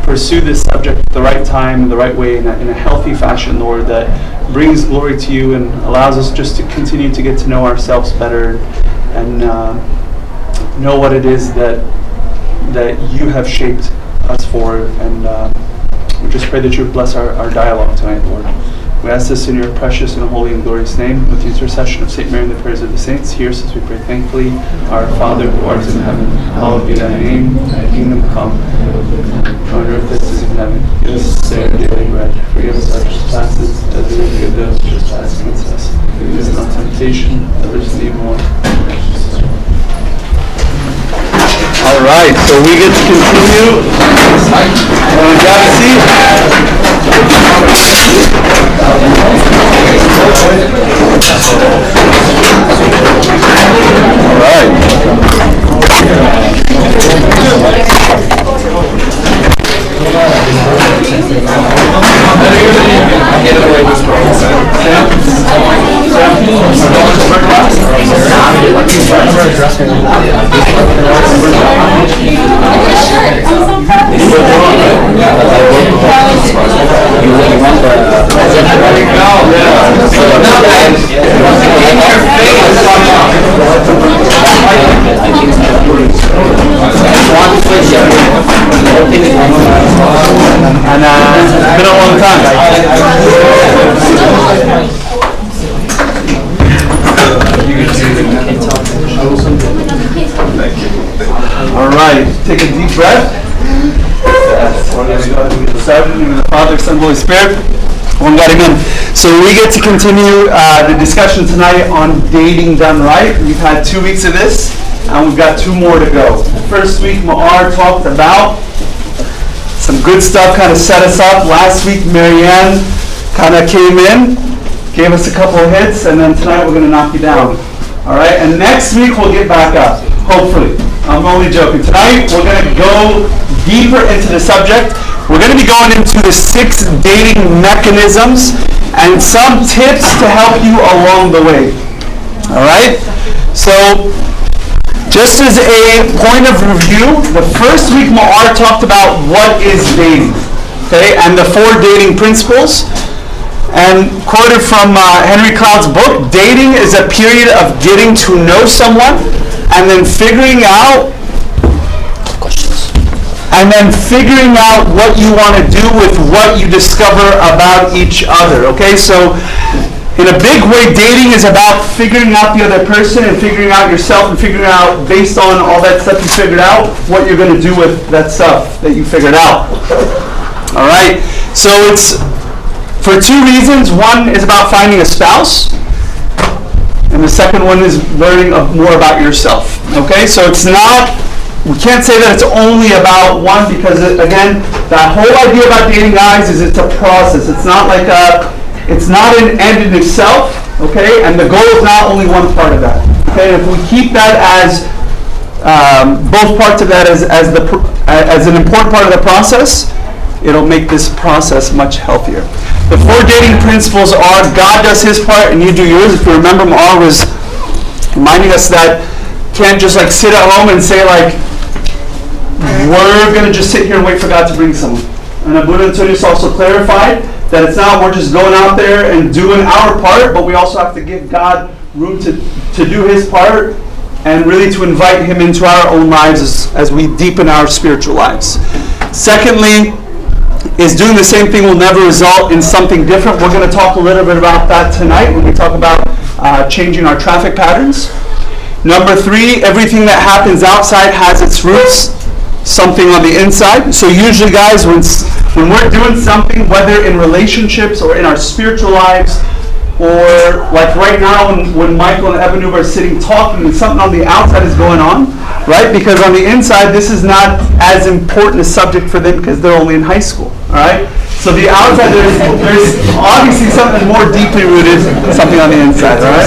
pursue this subject at the right time, in the right way, in a healthy fashion, Lord, that brings glory to you and allows us just to continue to get to know ourselves better and know what it is that you have shaped us for. And we just pray that you would bless our dialogue tonight, Lord. We ask this in your precious and holy and glorious name, with the intercession of St. Mary and the prayers of the saints. Hear us as we pray thankfully. Our Father who art in heaven, hallowed be thy name. Thy kingdom come. On earth as it is in heaven. Give us this day our daily bread. Forgive us our trespasses, as we forgive those who trespass against us. Lead us not into temptation, but deliver us from evil. All right, so we get to continue. Grab a seat. All right. And it's been a long time. All right, take a deep breath. Start in the Father, Son, Holy Spirit. One God, amen. So we get to continue the discussion tonight on dating done right. We've had 2 weeks of this, and we've got 2 more to go. First week, Ma'ar talked about some good stuff, kind of set us up. Last week, Marianne kind of came in, gave us a couple of hits, and then tonight we're going to knock you down. All right, and next week we'll get back up, hopefully. I'm only joking. Tonight we're going to go deeper into the subject. We're going to be going into the 6 dating mechanisms and some tips to help you along the way. All right, so just as a point of review, the first week Ma'ar talked about what is dating, okay, and the 4 dating principles. And quoted from Henry Cloud's book, dating is a period of getting to know someone and then figuring out what you want to do with what you discover about each other. Okay, so in a big way, dating is about figuring out the other person and figuring out yourself and figuring out, based on all that stuff you figured out, what you're going to do with that stuff that you figured out. All right, so it's for 2 reasons. One is about finding a spouse, and the second one is learning more about yourself. Okay, so it's not, we can't say that it's only about one, because again, that whole idea about dating, guys, is it's a process. It's not like it's not an end in itself, okay, and the goal is not only one part of that. Okay, and if we keep that as both parts of that as an important part of the process, it'll make this process much healthier. The 4 dating principles are: God does his part and you do yours. If you remember, Ma'ar was reminding us that can't just like sit at home and say like, we're going to just sit here and wait for God to bring someone. And Abu Antonius also clarified that it's not we're just going out there and doing our part, but we also have to give God room to do his part and really to invite him into our own lives as we deepen our spiritual lives. Secondly, is doing the same thing will never result in something different. We're going to talk a little bit about that tonight when we talk about changing our traffic patterns. Number 3, everything that happens outside has its roots, something on the inside. So usually, guys, when we're doing something, whether in relationships or in our spiritual lives, or like right now when Michael and Evan are sitting talking and something on the outside is going on, right? Because on the inside, this is not as important a subject for them because they're only in high school, all right? So the outside, there's obviously something more deeply rooted, something on the inside, all right?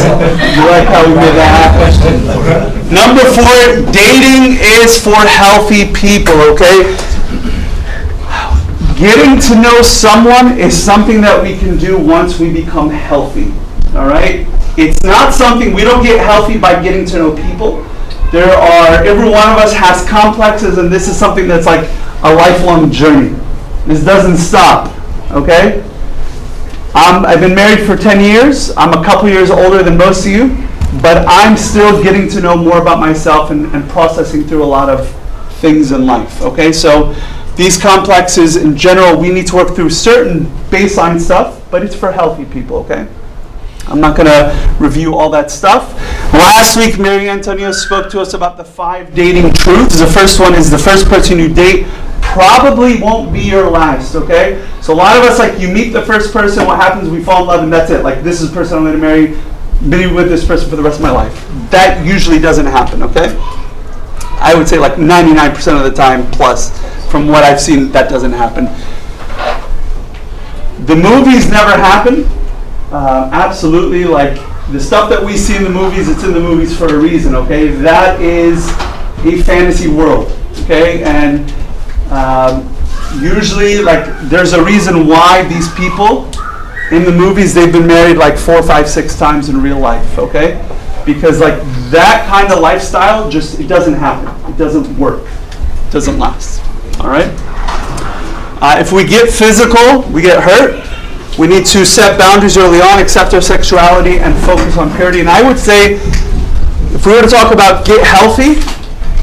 You like how we made that happen? Number 4, dating is for healthy people, okay? Getting to know someone is something that we can do once we become healthy, all right? It's not something, we don't get healthy by getting to know people. Every one of us has complexes, and this is something that's like a lifelong journey, This doesn't stop, okay? I've been married for 10 years. I'm a couple years older than most of you, but I'm still getting to know more about myself and processing through a lot of things in life, okay? So these complexes in general, we need to work through certain baseline stuff, but it's for healthy people, okay? I'm not going to review all that stuff. Last week, Mary Antonia spoke to us about the 5 dating truths. The first one is the first person you date probably won't be your last, okay? So a lot of us, like, you meet the first person, what happens, we fall in love, and that's it. Like, this is the person I'm going to marry, be with this person for the rest of my life. That usually doesn't happen, okay? I would say like 99% of the time plus, from what I've seen, that doesn't happen. The movies never happen. Absolutely, like the stuff that we see in the movies, it's in the movies for a reason, okay? That is a fantasy world, okay? And usually, like, there's a reason why these people in the movies, they've been married like 4, 5, 6 times in real life, okay? Because like that kind of lifestyle, just, it doesn't happen. It doesn't work. It doesn't last, all right? If we get physical, we get hurt. We need to set boundaries early on, accept our sexuality, and focus on purity. And I would say, if we were to talk about get healthy,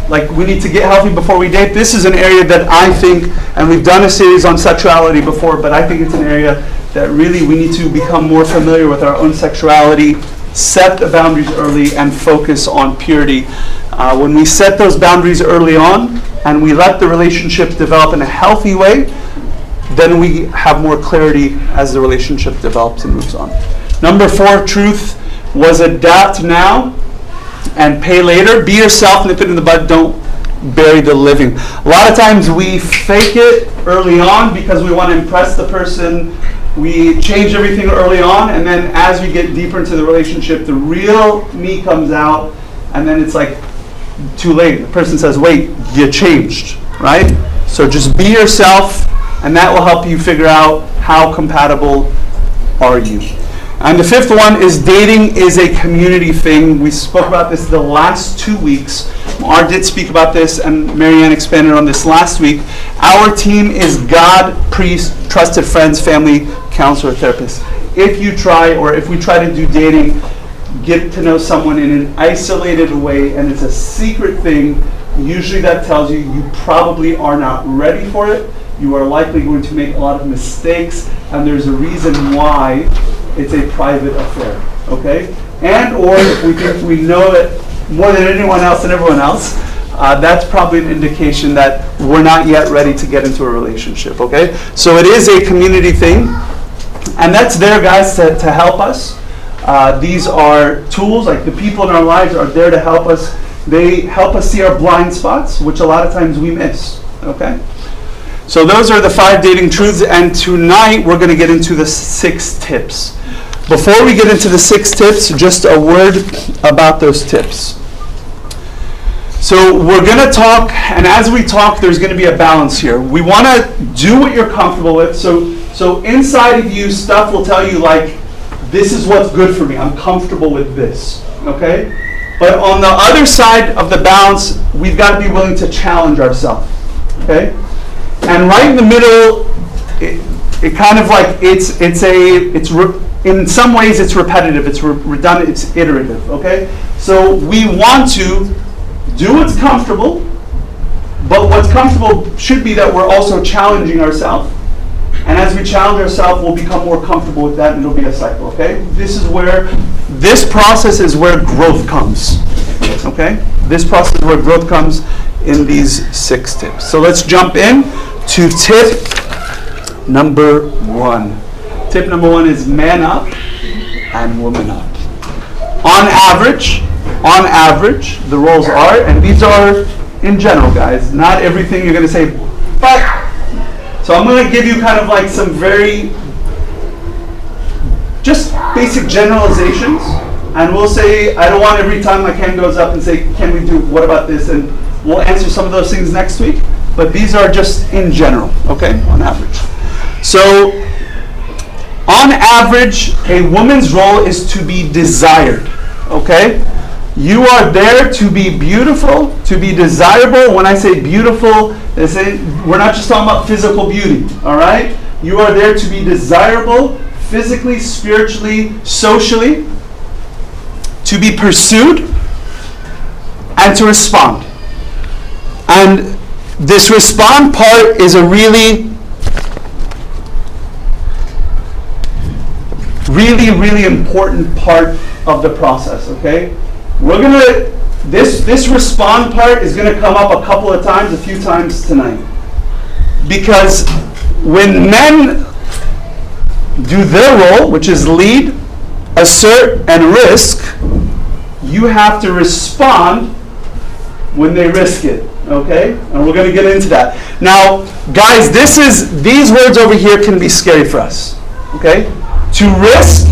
like we need to get healthy before we date, this is an area that I think, and we've done a series on sexuality before, but I think it's an area that really we need to become more familiar with our own sexuality, set the boundaries early, and focus on purity. When we set those boundaries early on, and we let the relationship develop in a healthy way, then we have more clarity as the relationship develops and moves on. Number 4 truth was adapt now and pay later. Be yourself, nip it in the bud, don't bury the living. A lot of times we fake it early on because we want to impress the person. We change everything early on, and then as we get deeper into the relationship, the real me comes out, and then it's like too late. The person says, wait, you changed, right? So just be yourself, and that will help you figure out how compatible are you. And the 5th one is dating is a community thing. We spoke about this the last 2 weeks. Mar did speak about this, and Marianne expanded on this last week. Our team is God, priest, trusted friends, family, counselor, therapist. If you try, or if we try to do dating, get to know someone in an isolated way, and it's a secret thing, usually that tells you you probably are not ready for it. You are likely going to make a lot of mistakes, and there's a reason why it's a private affair, okay? And or if we think we know it more than anyone else and everyone else, that's probably an indication that we're not yet ready to get into a relationship, okay? So it is a community thing, and that's there, guys, to help us. These are tools, like the people in our lives are there to help us. They help us see our blind spots, which a lot of times we miss, okay? So those are the 5 dating truths, and tonight we're going to get into the 6 tips. Before we get into the 6 tips, just a word about those tips. So we're going to talk, and as we talk, there's going to be a balance here. We want to do what you're comfortable with. So inside of you, stuff will tell you, like, this is what's good for me. I'm comfortable with this, okay? But on the other side of the balance, we've got to be willing to challenge ourselves, okay? And right in the middle, it kind of like in some ways it's repetitive, it's redundant, it's iterative, okay? So we want to do what's comfortable, but what's comfortable should be that we're also challenging ourselves. And as we challenge ourselves, we'll become more comfortable with that, and it'll be a cycle, okay? This process is where growth comes, okay? This process is where growth comes in these 6 tips. So let's jump in to tip number 1. Tip number 1 is man up and woman up. On average, the roles are, and these are in general, guys, not everything you're going to say, but, so I'm going to give you kind of like some very just basic generalizations, and we'll say, I don't want every time my hand goes up and say, can we do, what about this, and we'll answer some of those things next week, but these are just in general, okay, on average. So, on average, a woman's role is to be desired, okay? You are there to be beautiful, to be desirable. When I say beautiful, We're not just talking about physical beauty, all right? You are there to be desirable, physically, spiritually, socially, to be pursued, and to respond. And this respond part is a really, really important part of the process, okay? This respond part is going to come up a few times tonight. Because when men do their role, which is lead, assert, and risk, you have to respond when they risk it, okay? And we're going to get into that. Now, guys, these words over here can be scary for us, okay? To risk,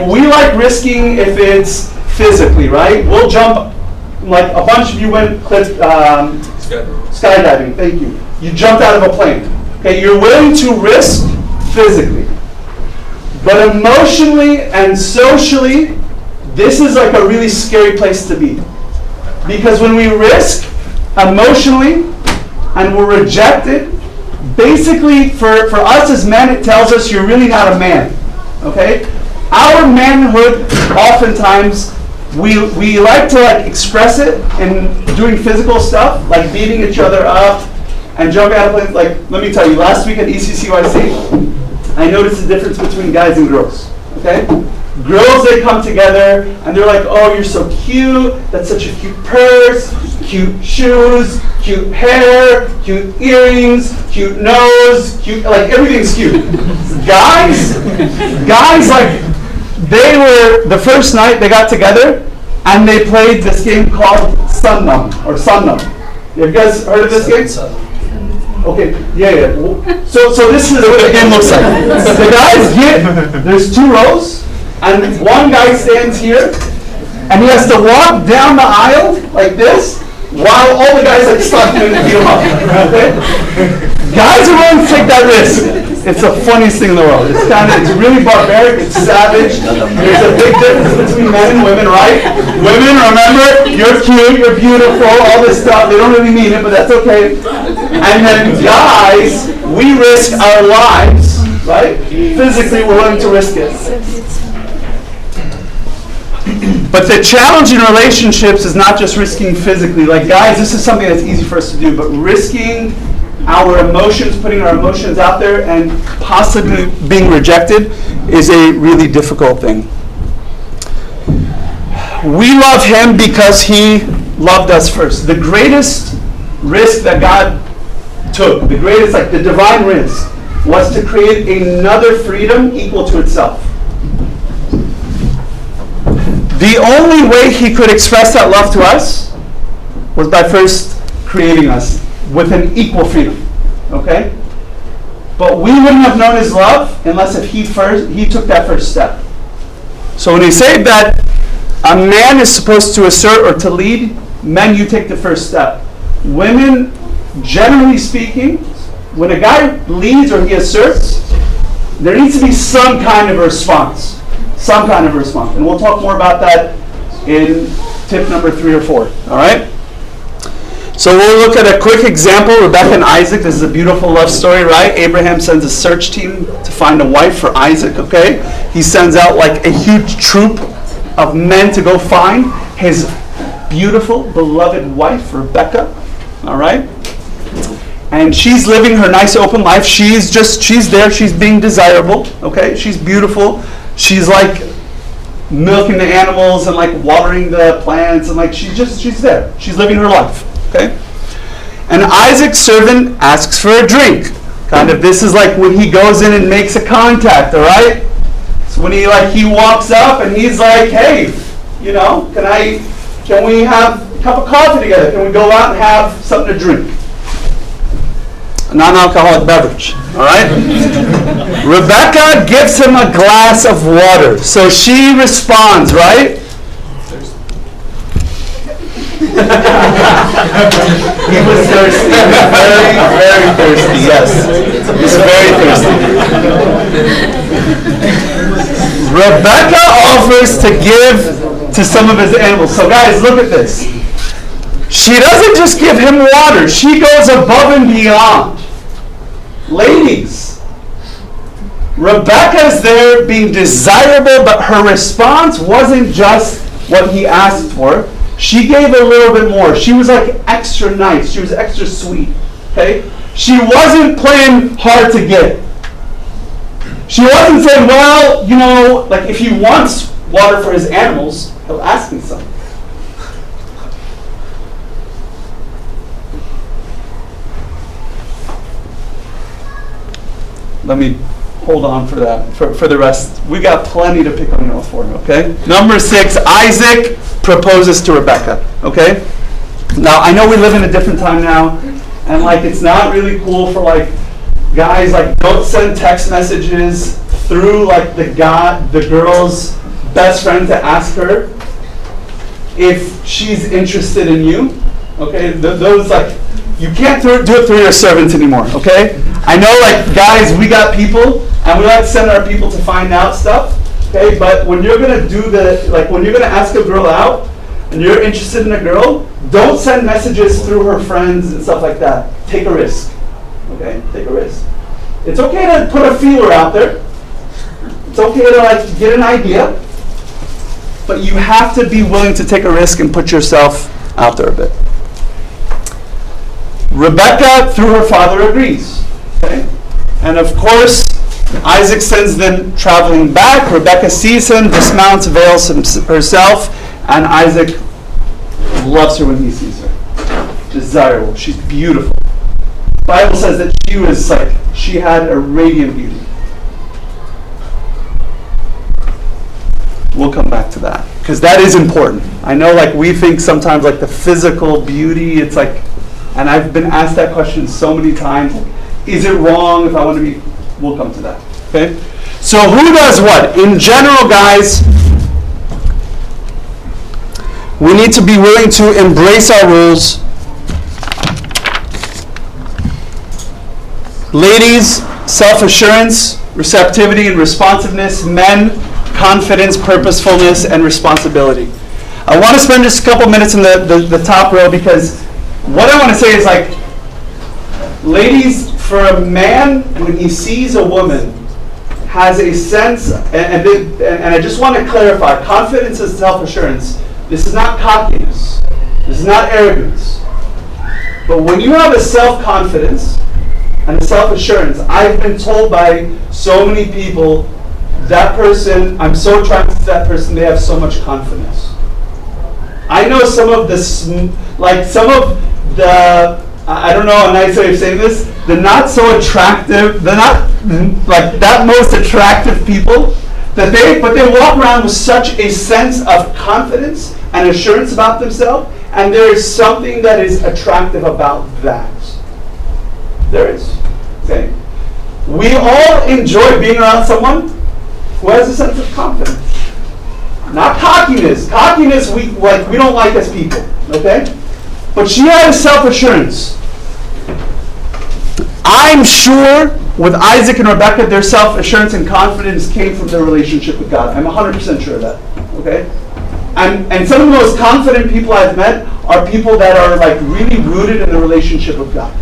we like risking if it's physically, right? We'll jump, like a bunch of you went skydiving, thank you. You jumped out of a plane, okay? You're willing to risk physically. But emotionally and socially, this is like a really scary place to be. Because when we risk emotionally and we're rejected, basically for us as men, it tells us you're really not a man, okay? Our manhood, oftentimes, we like to express it in doing physical stuff, like beating each other up and jumping out of planes. Let me tell you, last week at ECCYC, I noticed the difference between guys and girls, okay? Girls, they come together and they're like, oh, you're so cute, that's such a cute purse, cute shoes, cute hair, cute earrings, cute nose, cute, everything's cute. Guys, they were, the first night they got together and they played this game called Sunnum. You guys heard of this game? Okay, yeah. So this is what the game looks like. The guys there's 2 rows, and one guy stands here, and he has to walk down the aisle like this, while all the guys stuck in the beat him up. Okay? Guys are willing to take that risk. It's the funniest thing in the world. It's really barbaric, it's savage. There's a big difference between men and women, right? Women, remember, you're cute, you're beautiful, all this stuff. They don't really mean it, but that's okay. And then guys, we risk our lives, right? Physically, we're willing to risk it. But the challenge in relationships is not just risking physically. Guys, this is something that's easy for us to do, but risking our emotions, putting our emotions out there, and possibly being rejected is a really difficult thing. We love him because he loved us first. The greatest risk that God took, the greatest, the divine risk, was to create another freedom equal to itself. The only way he could express that love to us was by first creating us with an equal freedom, okay? But we wouldn't have known his love unless if he took that first step. So when he said that a man is supposed to assert or to lead, men, you take the first step. Women, generally speaking, when a guy leads or he asserts, there needs to be some kind of a response. Some kind of a response. And we'll talk more about that in tip number 3 or 4. All right? So we'll look at a quick example. Rebecca and Isaac. This is a beautiful love story, right? Abraham sends a search team to find a wife for Isaac, okay? He sends out a huge troop of men to go find his beautiful, beloved wife, Rebecca. All right? And she's living her nice open life. She's there. She's being desirable, okay? She's beautiful. She's milking the animals and watering the plants and she's there. She's living her life, okay? And Isaac's servant asks for a drink. This is when he goes in and makes a contact, all right? So when he walks up and he's like, hey, can we have a cup of coffee together? Can we go out and have something to drink? A non-alcoholic beverage, all right? Rebecca gives him a glass of water. So she responds, right? He was thirsty. Very, very thirsty, yes. He's very thirsty. Rebecca offers to give to some of his animals. So guys, look at this. She doesn't just give him water. She goes above and beyond. Ladies, Rebecca's there being desirable, but her response wasn't just what he asked for. She gave a little bit more. She was like extra nice. She was extra sweet. Okay? She wasn't playing hard to get. She wasn't saying, well, you know, like if he wants water for his animals, he'll ask me some. Let me hold on for that, for the rest. We got plenty to pick on y'all for, okay? Number 6, Isaac proposes to Rebecca, okay? Now, I know we live in a different time now, and like it's not really cool for like guys, like don't send text messages through like the girl's best friend to ask her if she's interested in you, okay? Those like, you can't do it through your servants anymore, okay? I know, like, guys, we got people, and we like to send our people to find out stuff, okay? But when you're going to when you're going to ask a girl out, and you're interested in a girl, don't send messages through her friends and stuff like that. Take a risk, okay? Take a risk. It's okay to put a feeler out there. It's okay to, like, get an idea. But you have to be willing to take a risk and put yourself out there a bit. Rebecca, through her father, agrees. Okay? And of course, Isaac sends them traveling back. Rebecca sees him, dismounts, veils herself, and Isaac loves her when he sees her. Desirable. She's beautiful. The Bible says that she had a radiant beauty. We'll come back to that, because that is important. I know, like, we think sometimes, like, the physical beauty, it's like, and I've been asked that question so many times. Is it wrong if I want to be? We'll come to that. Okay? So who does what? In general, guys, we need to be willing to embrace our rules. Ladies, self-assurance, receptivity, and responsiveness. Men, confidence, purposefulness, and responsibility. I want to spend just a couple minutes in the top row, because what I want to say is, like, ladies, for a man, when he sees a woman, has a sense, and I just want to clarify, confidence and self-assurance, this is not cockiness, this is not arrogance. But when you have a self-confidence and a self-assurance, I've been told by so many people, that person, I'm so attracted to that person, they have so much confidence. I know some of I don't know a nice way of saying this, the not so attractive, the not like that most attractive people, but they walk around with such a sense of confidence and assurance about themselves, and there is something that is attractive about that. There is. Okay? We all enjoy being around someone who has a sense of confidence. Not cockiness. Cockiness we don't like as people. Okay? But she had a self-assurance. I'm sure with Isaac and Rebecca, their self-assurance and confidence came from their relationship with God. I'm 100% sure of that. Okay? And some of the most confident people I've met are people that are like really rooted in the relationship with God.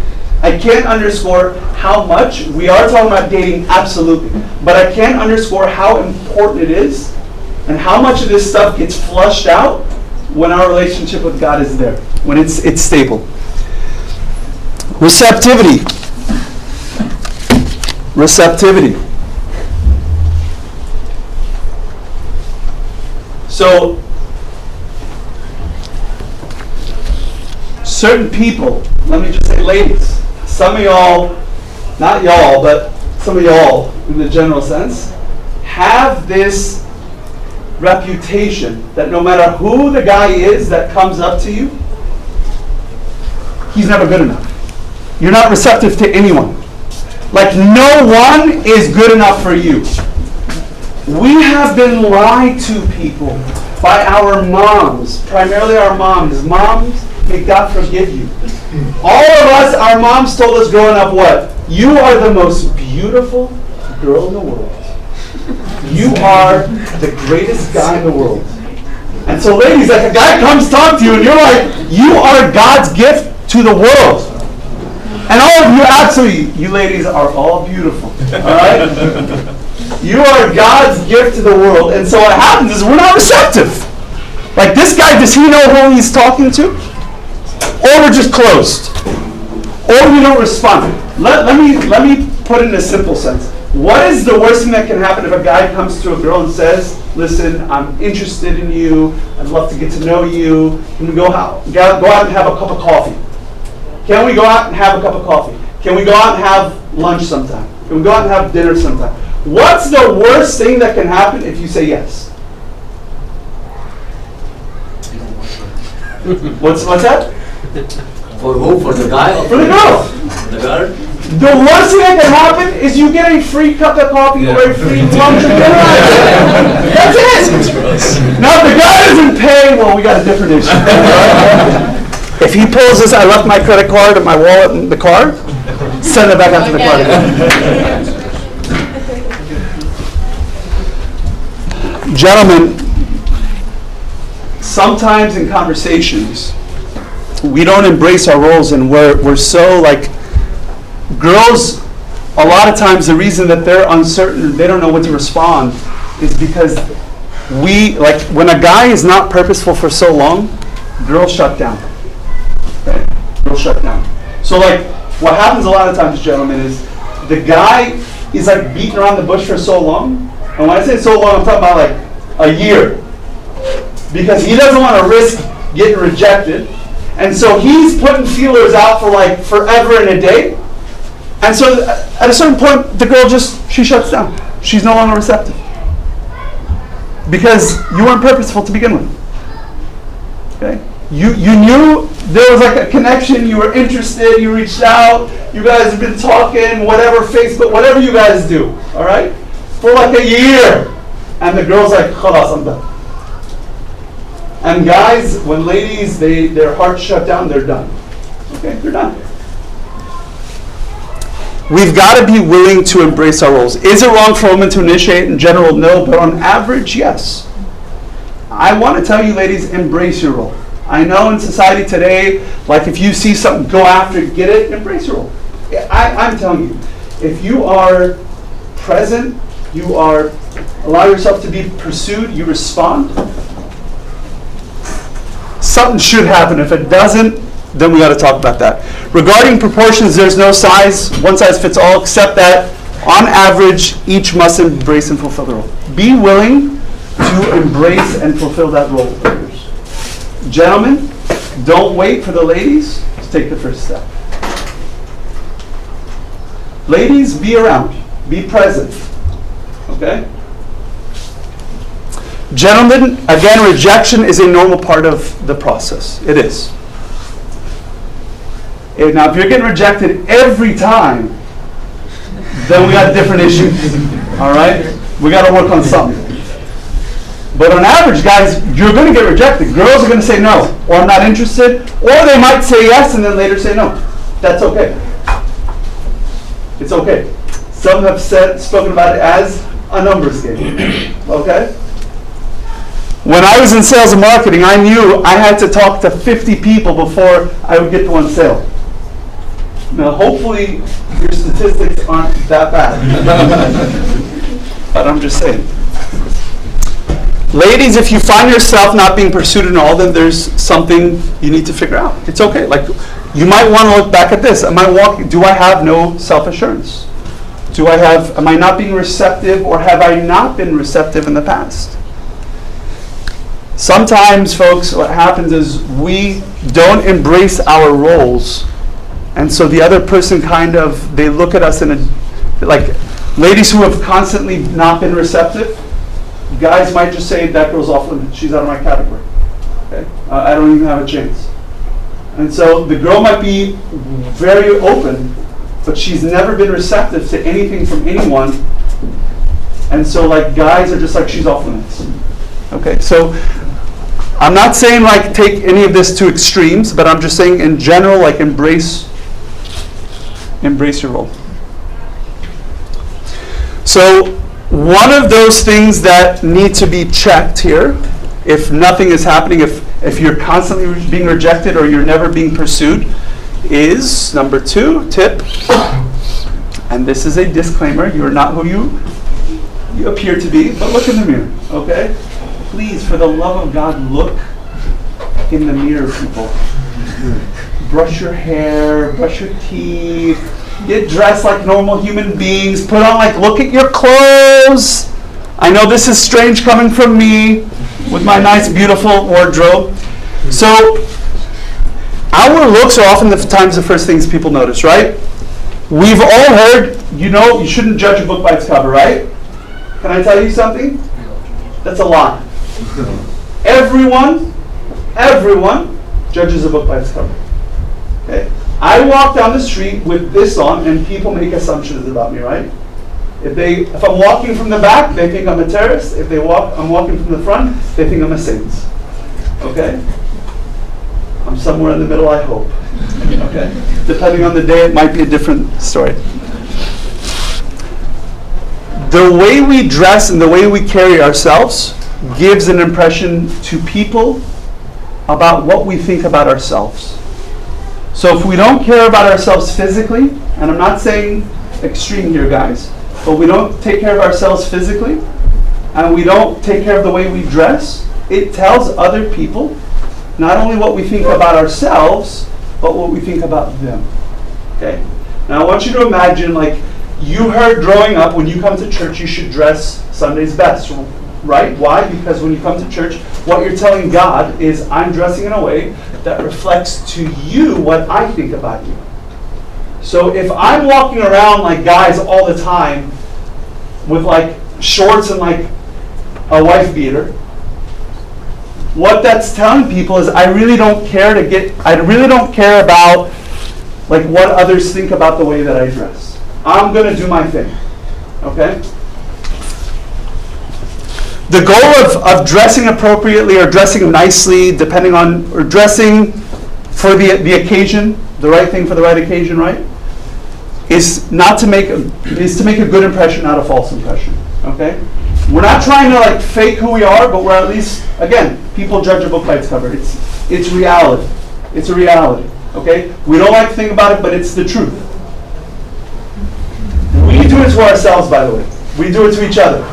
I can't underscore how much, we are talking about dating, absolutely, but I can't underscore how important it is and how much of this stuff gets flushed out when our relationship with God is there, when it's stable. Receptivity. Receptivity. So, certain people, let me just say ladies, some of y'all, not y'all, but some of y'all in the general sense, have this reputation that no matter who the guy is that comes up to you, he's never good enough. You're not receptive to anyone. Like no one is good enough for you. We have been lied to, people, by our moms, primarily our moms. Moms, may God forgive you. All of us, our moms told us growing up what? You are the most beautiful girl in the world. You are the greatest guy in the world. And so ladies, like a guy comes talk to you and you're like, you are God's gift to the world. And all of you, absolutely, you ladies are all beautiful, all right? You are God's gift to the world. And so what happens is we're not receptive. Like this guy, does he know who he's talking to? Or we're just closed. Or we don't respond. Let me put it in a simple sense. What is the worst thing that can happen if a guy comes to a girl and says, listen, I'm interested in you, I'd love to get to know you, can we go out and have a cup of coffee? Can we go out and have a cup of coffee? Can we go out and have lunch sometime? Can we go out and have dinner sometime? What's the worst thing that can happen if you say yes? What's that? For who? For the guy? For the girl. The girl? The worst thing that can happen is you get a free cup of coffee or a free lunch or dinner. That's it. Now, if the guy doesn't pay, well, we got a different issue. If he pulls this, I left my credit card and my wallet in the car, send it back out to the car again. Gentlemen, sometimes in conversations, we don't embrace our roles, and we're so like, girls, a lot of times the reason that they're uncertain, they don't know what to respond, is because when a guy is not purposeful for so long, girls shut down. Okay? Girls shut down. So like, what happens a lot of times, gentlemen, is the guy is like beating around the bush for so long, and when I say so long, I'm talking about like a year, because he doesn't want to risk getting rejected, and so he's putting feelers out for like forever and a day. And so at a certain point, the girl she shuts down. She's no longer receptive. Because you weren't purposeful to begin with. Okay? You knew there was like a connection, you were interested, you reached out, you guys have been talking, whatever, Facebook, whatever you guys do, all right? For like a year. And the girl's like, khalas, I'm done. And guys, when ladies, their hearts shut down, they're done. Okay? They're done. We've got to be willing to embrace our roles. Is it wrong for women to initiate? In general, no, but on average, yes. I want to tell you, ladies, embrace your role. I know in society today, like if you see something, go after it, get it, embrace your role. I'm telling you, if you are present, you allow yourself to be pursued, you respond, something should happen. If it doesn't, then we got to talk about that. Regarding proportions, there's no one size fits all, except that on average, each must embrace and fulfill the role. Be willing to embrace and fulfill that role of yours. Gentlemen, don't wait for the ladies to take the first step. Ladies, be around. Be present. Okay? Gentlemen, again, rejection is a normal part of the process. It is. Now, if you're getting rejected every time, then we got different issues. All right? We got to work on something. But on average, guys, you're going to get rejected. Girls are going to say no, or I'm not interested, or they might say yes and then later say no. That's okay. It's okay. Some have spoken about it as a numbers game. Okay? When I was in sales and marketing, I knew I had to talk to 50 people before I would get to one sale. Now, hopefully, your statistics aren't that bad. But I'm just saying. Ladies, if you find yourself not being pursued at all, then there's something you need to figure out. It's okay. Like, you might want to look back at this. Do I have no self-assurance? Am I not being receptive, or have I not been receptive in the past? Sometimes, folks, what happens is we don't embrace our roles. And so the other person they look at us like ladies who have constantly not been receptive, guys might just say, that girl's off limits. She's out of my category. Okay? I don't even have a chance. And so the girl might be very open, but she's never been receptive to anything from anyone. And so like guys are just like, she's off limits. Okay? So I'm not saying like take any of this to extremes, but I'm just saying in general, like embrace your role. So one of those things that need to be checked here if nothing is happening, if you're constantly being rejected or you're never being pursued, is number 2 tip, and this is a disclaimer, you're not who you appear to be, but look in the mirror, okay? Please, for the love of God, look in the mirror, people. Brush your hair, brush your teeth, get dressed like normal human beings, put on, look at your clothes. I know this is strange coming from me with my nice, beautiful wardrobe. So, our looks are often the first things people notice, right? We've all heard, you shouldn't judge a book by its cover, right? Can I tell you something? That's a lie. Everyone judges a book by its cover. Okay? I walk down the street with this on, and people make assumptions about me, right? If I'm walking from the back, they think I'm a terrorist. If I'm walking from the front, they think I'm a saint. Okay? I'm somewhere in the middle, I hope. Okay? Depending on the day, it might be a different story. The way we dress and the way we carry ourselves gives an impression to people about what we think about ourselves. So if we don't care about ourselves physically, and I'm not saying extreme here, guys, but we don't take care of ourselves physically, and we don't take care of the way we dress, it tells other people not only what we think about ourselves, but what we think about them. Okay? Now I want you to imagine, you heard growing up, when you come to church, you should dress Sunday's best, right? Why? Because when you come to church, what you're telling God is, I'm dressing in a way that reflects to you what I think about you. So if I'm walking around like guys all the time with shorts and a wife beater, what that's telling people is I really don't care about what others think about the way that I dress. I'm going to do my thing. Okay? The goal of dressing appropriately or dressing nicely, or dressing for the occasion, the right thing for the right occasion, right? Is to make a good impression, not a false impression. Okay? We're not trying to fake who we are, but we're at least, again, people judge a book by its cover. It's reality. It's a reality. Okay? We don't like to think about it, but it's the truth. We do it to ourselves, by the way. We do it to each other.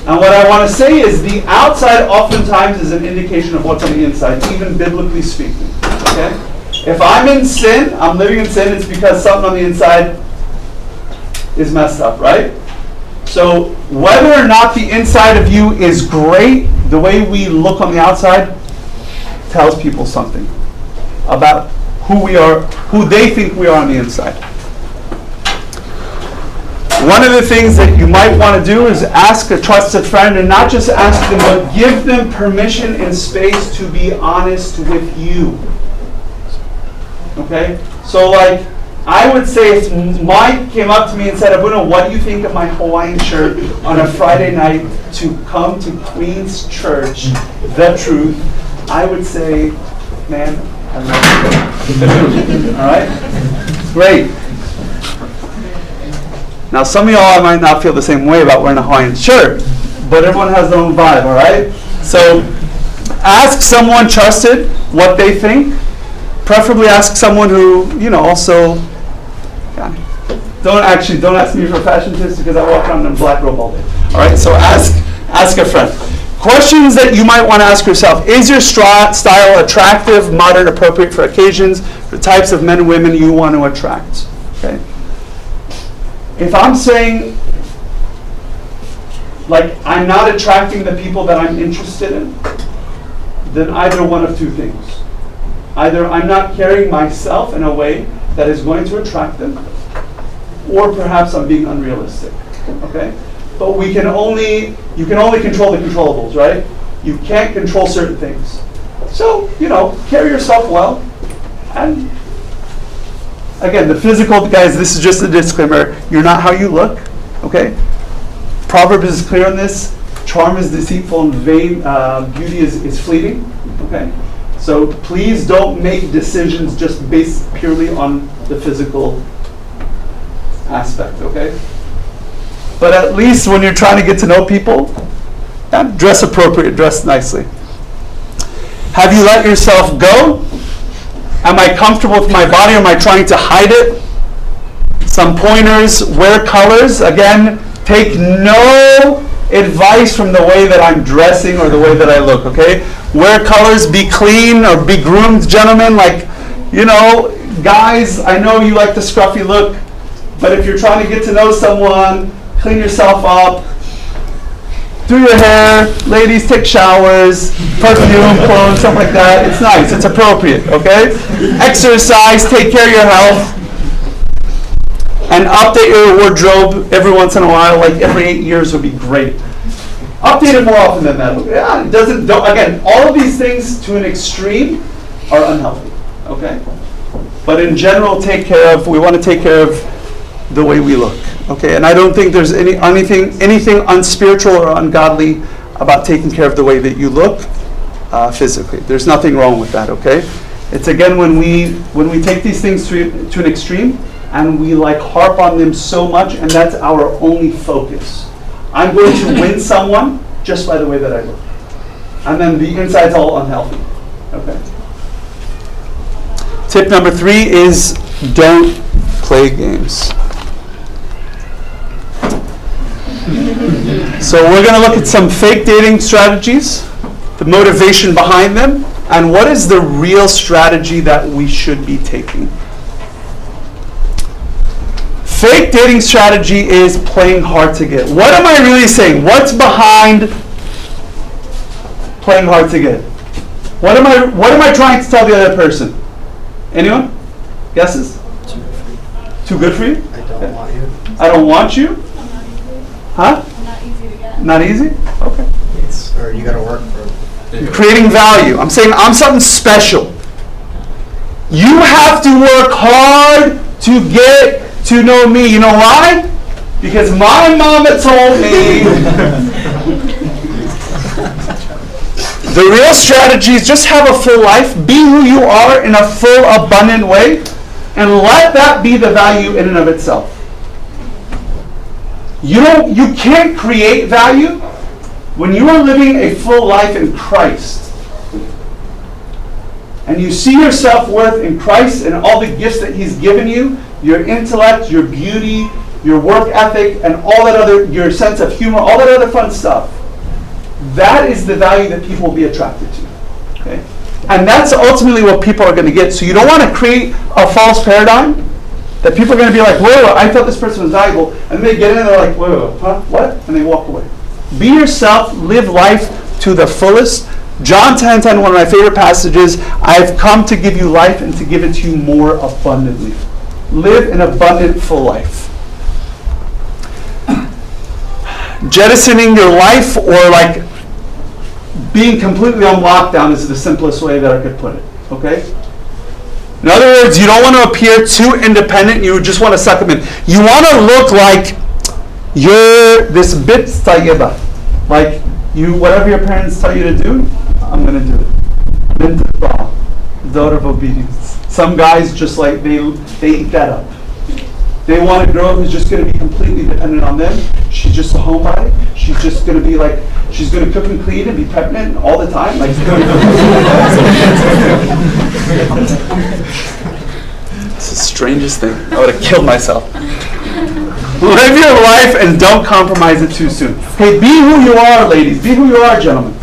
And what I want to say is the outside oftentimes is an indication of what's on the inside, even biblically speaking. Okay? If I'm in sin, I'm living in sin, it's because something on the inside is messed up, right? So whether or not the inside of you is great, the way we look on the outside tells people something about who we are, who they think we are on the inside. One of the things that you might want to do is ask a trusted friend, and not just ask them, but give them permission and space to be honest with you. Okay? So I would say if Mike came up to me and said, Abuna, what do you think of my Hawaiian shirt on a Friday night to come to Queen's Church, the truth, I would say, man, I love you. All right? Great. Now, some of y'all might not feel the same way about wearing a Hawaiian shirt, but everyone has their own vibe, all right? So ask someone trusted what they think. Preferably ask someone who, also, don't ask me for fashion tips because I walk around in a black robe all day. All right, so ask a friend. Questions that you might want to ask yourself. Is your style attractive, modern, appropriate for occasions, for types of men and women you want to attract? Okay. If I'm saying, I'm not attracting the people that I'm interested in, then either one of two things. Either I'm not carrying myself in a way that is going to attract them, or perhaps I'm being unrealistic. Okay? But you can only control the controllables, right? You can't control certain things. So, carry yourself well. And again, the physical, guys, this is just a disclaimer. You're not how you look, okay? Proverbs is clear on this. Charm is deceitful and vain. Beauty is fleeting, okay? So please don't make decisions just based purely on the physical aspect, okay? But at least when you're trying to get to know people, Dress appropriate, dress nicely. Have you let yourself go? Am I comfortable with my body, or am I trying to hide it? Some pointers: wear colors. Again, take no advice from the way that I'm dressing or the way that I look, okay? Wear colors, be clean or be groomed, gentlemen. Like, guys, I know you like the scruffy look, but if you're trying to get to know someone, clean yourself up, do your hair. Ladies, take showers, perfume, clothes, stuff like that. It's nice, it's appropriate, okay? Exercise, take care of your health. And update your wardrobe every once in a while, like every 8 years would be great. Update it more often than that. Yeah, again, all of these things to an extreme are unhealthy, okay? But in general, we want to take care of the way we look, okay? And I don't think there's anything unspiritual or ungodly about taking care of the way that you look physically. There's nothing wrong with that, okay? It's again when we take these things to an extreme, and we harp on them so much, and that's our only focus. I'm going to win someone just by the way that I look. And then the inside's all unhealthy. Okay. Tip number 3 is don't play games. So we're going to look at some fake dating strategies, the motivation behind them, and what is the real strategy that we should be taking. Fake dating strategy is playing hard to get. What am I really saying? What's behind playing hard to get? What am I trying to tell the other person? Anyone? Guesses? Too good for you? I don't want you. I don't want you? Huh? Not easy to get. Not easy? Okay. Or you gotta work for it. You're creating value. I'm saying I'm something special. You have to work hard to get to know me. You know why? Because my mama told me the real strategy is just have a full life, be who you are in a full, abundant way, and let that be the value in and of itself. You can't create value when you are living a full life in Christ. And you see your self-worth in Christ and all the gifts that He's given you, your intellect, your beauty, your work ethic, and all that other, your sense of humor, all that other fun stuff. That is the value that people will be attracted to. Okay? And that's ultimately what people are going to get. So you don't want to create a false paradigm that people are going to be like, whoa, I thought this person was valuable. And they get in and they're like, whoa, huh, what? And they walk away. Be yourself, live life to the fullest. John 10:10, one of my favorite passages, I've come to give you life and to give it to you more abundantly. Live an abundant, full life. Jettisoning your life or being completely on lockdown is the simplest way that I could put it. Okay? In other words, you don't want to appear too independent. You just want to suck them in. You want to look like you're this bit tayyibah. Like whatever your parents tell you to do, I'm going to do it. Bint al-ta'a, daughter of obedience. Some guys just they eat that up. They want a girl who's just going to be completely dependent on them. She's just a homebody. She's just going to be she's going to cook and clean and be pregnant all the time. It's the strangest thing. I would have killed myself. Live your life and don't compromise it too soon. Okay, be who you are, ladies. Be who you are, gentlemen.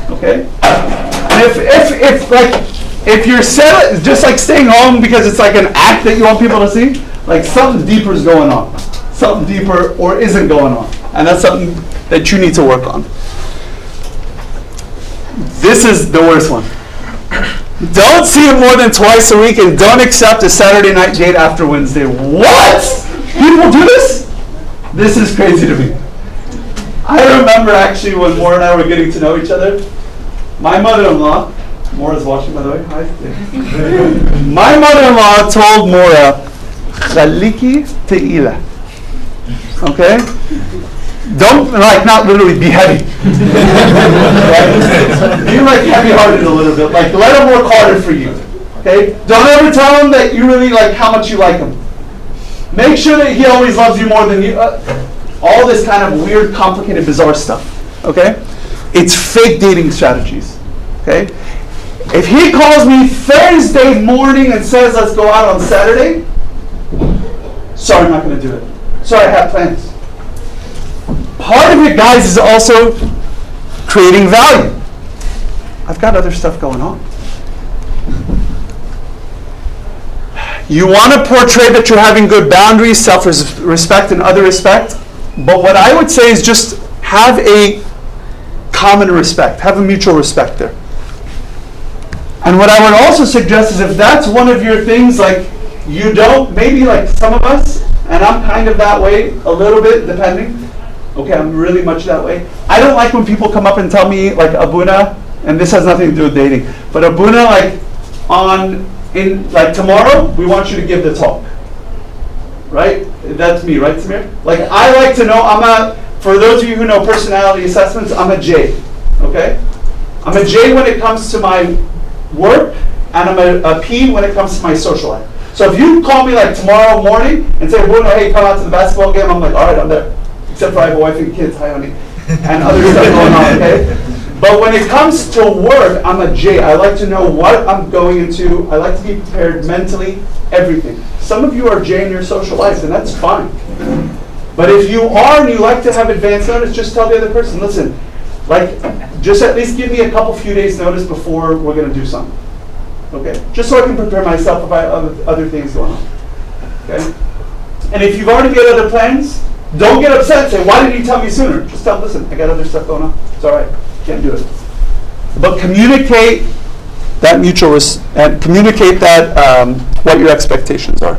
Okay? And if you're just staying home because it's an act that you want people to see, something deeper is going on. Something deeper or isn't going on. And that's something that you need to work on. This is the worst one. Don't see him more than twice a week and don't accept a Saturday night date after Wednesday. What? People do this? This is crazy to me. I remember actually when Maura and I were getting to know each other, my mother-in-law, Maura's watching by the way, hi. My mother-in-law told Maura, Khaliki te'ila. Okay? Don't, not literally be heavy. Be heavy-hearted a little bit. Let him work harder for you. Okay? Don't ever tell him that you really how much you like him. Make sure that he always loves you more than you. All this kind of weird, complicated, bizarre stuff. okay? It's fake dating strategies, okay? If he calls me Thursday morning and says, let's go out on Saturday, sorry, I'm not going to do it. Sorry, I have plans. Part of it, guys, is also creating value. I've got other stuff going on. You want to portray that you're having good boundaries, self-respect, and other respect. But what I would say is just have a common respect. Have a mutual respect there. And what I would also suggest is if that's one of your things, like you don't, maybe like some of us, and I'm kind of that way a little bit, depending. Okay, I'm really much that way. I don't like when people come up and tell me, like, Abuna, and this has nothing to do with dating, but Abuna, like tomorrow, we want you to give the talk. Right? That's me, right, Samir? Like, I like to know, for those of you who know personality assessments, I'm a J, okay? I'm a J when it comes to my work, and I'm a P when it comes to my social life. So if you call me like tomorrow morning and say, Bruno, hey, come out to the basketball game, I'm like, all right, I'm there. Except for I have a wife and kids, hi honey, and other stuff going on, okay? But when it comes to work, I'm a J. I like to know what I'm going into. I like to be prepared mentally, everything. Some of you are J in your social life, and that's fine. But if you are and you like to have advance notice, just tell the other person, listen, like, just at least give me a few days notice before we're going to do something. Okay? Just so I can prepare myself if I have other things going on. Okay? And if you've already made other plans, don't get upset. Say, why didn't you tell me sooner? Just tell them, listen, I got other stuff going on. It's all right. Can't do it. But communicate that and communicate that what your expectations are.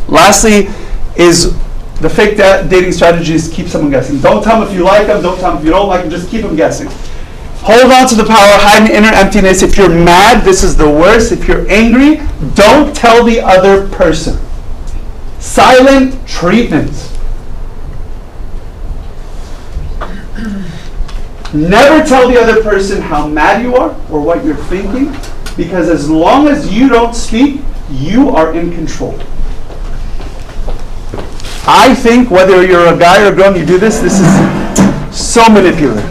Lastly, is the fake dating strategies keep someone guessing. Don't tell them if you like them. Don't tell them if you don't like them. Just keep them guessing. Hold on to the power. Hide an inner emptiness. If you're mad, this is the worst. If you're angry, don't tell the other person. Silent treatment. Never tell the other person how mad you are or what you're thinking, because as long as you don't speak, you are in control. I think whether you're a guy or a girl and you do this, this is so manipulative.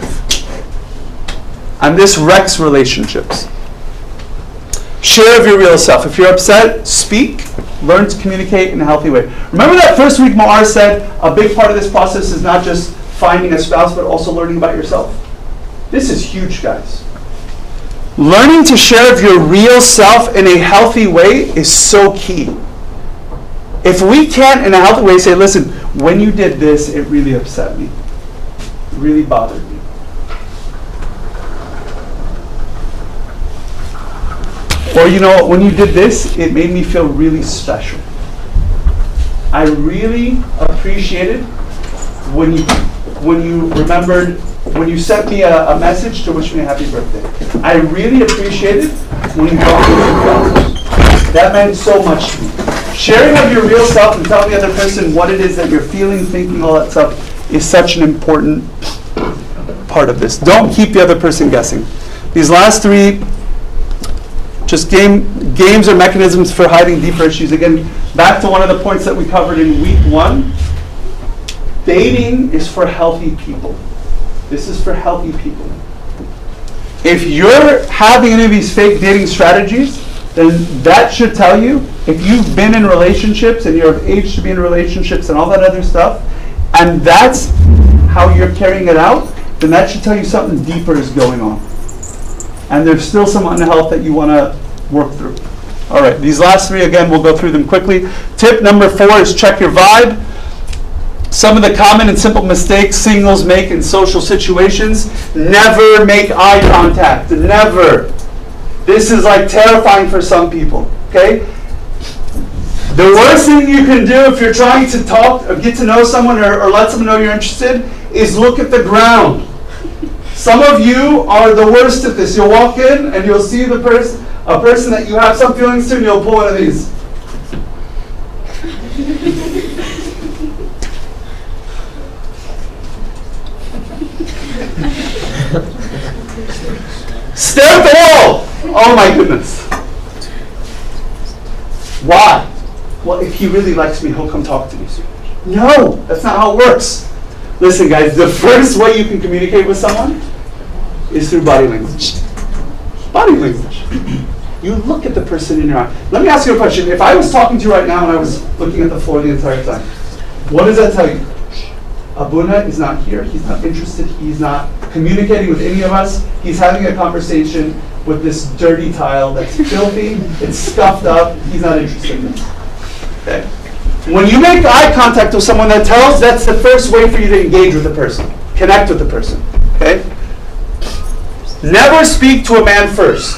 And this wrecks relationships. Share of your real self. If you're upset, speak. Learn to communicate in a healthy way. Remember that first week Ma'ar said a big part of this process is not just finding a spouse, but also learning about yourself? This is huge, guys. Learning to share of your real self in a healthy way is so key. If we can't, in a healthy way, say, listen, when you did this, it really upset me. It really bothered me. Or, you know, when you did this, it made me feel really special. I really appreciated when you remembered, when you sent me a message to wish me a happy birthday. I really appreciated when you brought me some flowers. That meant so much to me. Sharing of your real self and telling the other person what it is that you're feeling, thinking, all that stuff is such an important part of this. Don't keep the other person guessing. These last three, just games or mechanisms for hiding deeper issues. Again, back to one of the points that we covered in week 1. Dating is for healthy people. This is for healthy people. If you're having any of these fake dating strategies, then that should tell you, if you've been in relationships and you're of age to be in relationships and all that other stuff, and that's how you're carrying it out, then that should tell you something deeper is going on. And there's still some unhealth that you want to work through. All right, these last three, again, we'll go through them quickly. Tip number 4 is check your vibe. Some of the common and simple mistakes singles make in social situations: never make eye contact. Never. This is like terrifying for some people, okay? The worst thing you can do if you're trying to talk or get to know someone or let someone know you're interested is look at the ground. Some of you are the worst at this. You'll walk in and you'll see a person that you have some feelings to, and you'll pull one of these. Stare at the wall! Oh my goodness. Why? Well, if he really likes me, he'll come talk to me. No, that's not how it works. Listen, guys, the first way you can communicate with someone is through body language. Body language. You look at the person in your eye. Let me ask you a question. If I was talking to you right now and I was looking at the floor the entire time, what does that tell you? Abuna is not here. He's not interested. He's not communicating with any of us. He's having a conversation with this dirty tile that's filthy. It's scuffed up. He's not interested in it. Okay? When you make eye contact with someone, that's the first way for you to engage with the person, connect with the person. Okay? Never speak to a man first.